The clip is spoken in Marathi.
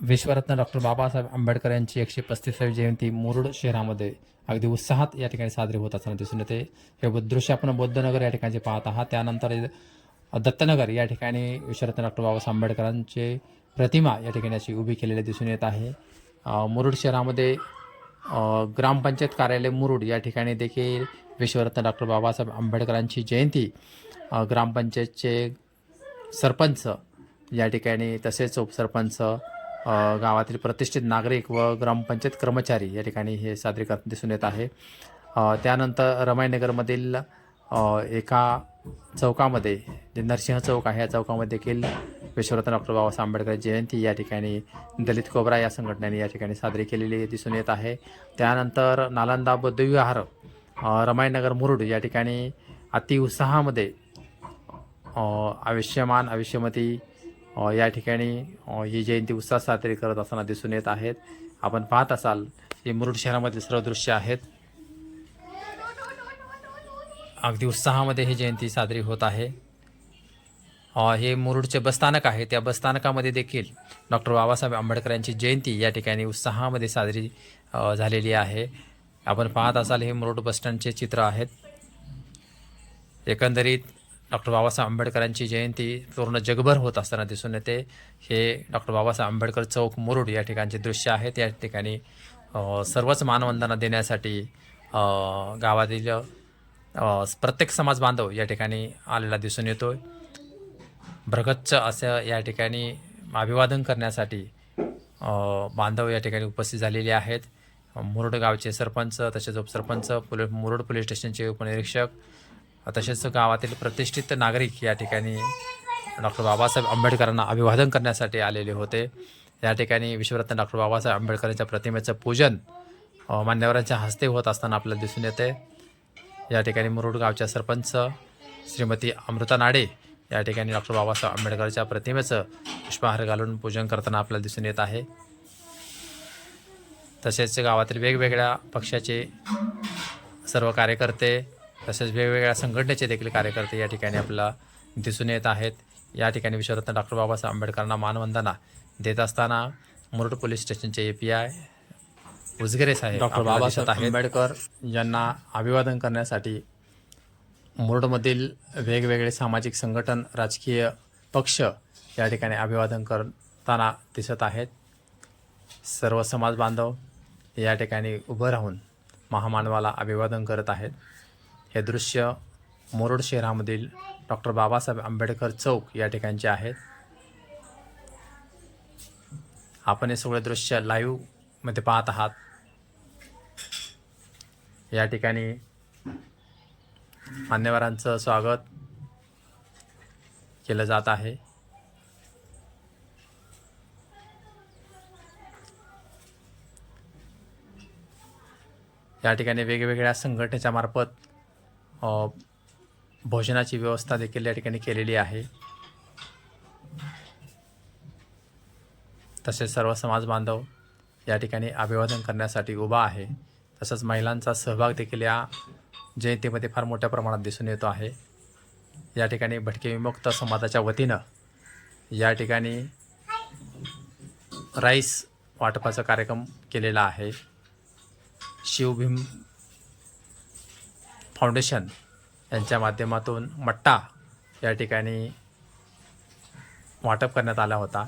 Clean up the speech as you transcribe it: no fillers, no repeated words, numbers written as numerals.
विश्वरत्न डॉक्टर बाबासाहेब आंबेडकर यांची 135वी जयंती मुरुड शहरामध्ये अगदी उत्साहात या ठिकाणी साजरी होत असताना दिसून येते. हे दृश्य आपण बौद्धनगर या ठिकाणी पाहत आहात. त्यानंतर दत्तनगर या ठिकाणी विश्वरत्न डॉक्टर बाबासाहेब आंबेडकरांची प्रतिमा या ठिकाणी अशी उभी केलेली दिसून येत आहे. मुरुड शहरामध्ये ग्रामपंचायत कार्यालय मुरुड या ठिकाणी देखील विश्वरत्न डॉक्टर बाबासाहेब आंबेडकरांची जयंती ग्रामपंचायतचे सरपंच या ठिकाणी तसेच उपसरपंच गावातील प्रतिष्ठित नागरिक व ग्रामपंचायत कर्मचारी या ठिकाणी हे साजरे करताना दिसून येत आहे. त्यानंतर रमाईनगरमधील एका चौकामध्ये जे नरसिंह चौक आहे या चौकामध्ये देखील विश्वरत्न डॉक्टर बाबासाहेब आंबेडकर जयंती या ठिकाणी दलित कोबरा या संघटनेने या ठिकाणी साजरी केलेली दिसून येत आहे. त्यानंतर नालंदा बौद्धविहार रमाईनगर मुरुड या ठिकाणी अतिउत्साहामध्ये आयुष्यमान आयुष्यमती या ठिकाणी ही जयंती उत्साह साजरी करत असताना दिसून येत आहेत. आपण पाहत असाल हे मुरुड शहरामधील सर्व दृश्य आहेत. अगदी उत्साहामध्ये ही जयंती साजरी होत आहे. हे मुरुडचे बसस्थानक आहे. त्या बसस्थानकामध्ये देखील डॉक्टर बाबासाहेब आंबेडकर यांची जयंती या ठिकाणी उत्साहामध्ये साजरी झालेली आहे. आपण पाहत असाल हे मुरुड बसस्टँडचे चित्र आहेत. एकंदरीत डॉक्टर बाबासाहेब आंबेडकरांची जयंती पूर्ण जगभर होत असताना दिसून येते. हे डॉक्टर बाबासाहेब आंबेडकर चौक मुरुड या ठिकाणचे दृश्य आहेत. या ठिकाणी सर्वच मानवंदना देण्यासाठी गावातील प्रत्येक समाज बांधव या ठिकाणी आलेला दिसून येतो. भरगच्च असं या ठिकाणी अभिवादन करण्यासाठी बांधव या ठिकाणी उपस्थित झालेले आहेत. मुरुड गावचे सरपंच तसेच उपसरपंच मुरुड पोलीस स्टेशनचे उपनिरीक्षक तसेच गावातील प्रतिष्ठित नागरिक या ठिकाणी डॉक्टर बाबासाहेब आंबेडकरांना अभिवादन करण्यासाठी आलेले होते. या ठिकाणी विश्वरत्न डॉक्टर बाबासाहेब आंबेडकरांच्या प्रतिमेचं पूजन मान्यवरांच्या हस्ते होत असताना आपल्याला दिसून येते. या ठिकाणी मुरुड गावच्या सरपंच श्रीमती अमृता नाडे या ठिकाणी डॉक्टर बाबासाहेब आंबेडकरच्या प्रतिमेचं पुष्पहार घालून पूजन करताना आपल्याला दिसून येत आहे. तसेच गावातील वेगवेगळ्या पक्षाचे सर्व कार्यकर्ते तसेच वेगवेगळ्या संघटनेचे देखील कार्यकर्ते या ठिकाणी आपल्याला दिसून येत आहेत. या ठिकाणी विश्वरत्न डॉक्टर बाबासाहेब आंबेडकरांना मानवंदना देत असताना मुरुड पोलीस स्टेशनचे API उजगरे साहेब डॉक्टर बाबासाहेब आंबेडकर यांना अभिवादन करण्यासाठी मुरुडमधील वेगवेगळे सामाजिक संघटन राजकीय पक्ष या ठिकाणी अभिवादन करताना दिसत आहेत. सर्व समाज बांधव या ठिकाणी उभं राहून महामानवाला अभिवादन करत आहेत. हे दृश्य मुरुड शहरामधील डॉक्टर बाबासाहेब आंबेडकर चौक या ठिकाणचे आहेत. आपण हे सगळे दृश्य लाईव्हमध्ये पाहत आहात. या ठिकाणी मान्यवरांचं स्वागत केलं जात आहे. या ठिकाणी वेगवेगळ्या संघटनेच्या मार्फत भोजनाची व्यवस्था देखील या ठिकाणी केलेली आहे. तसेच सर्व समाज बांधव या ठिकाणी अभिवादन करण्यासाठी उभा आहे. तसंच महिलांचा सहभाग देखील या जयंतीमध्ये फार मोठ्या प्रमाणात दिसून येतो आहे. या ठिकाणी भटके विमुक्त समाजाच्या वतीनं या ठिकाणी राईस वाटपाचा कार्यक्रम केलेला आहे. शिवभीम फाउंडेशन यांच्या माध्यमातून मट्टा या ठिकाणी वाटप करण्यात आला होता.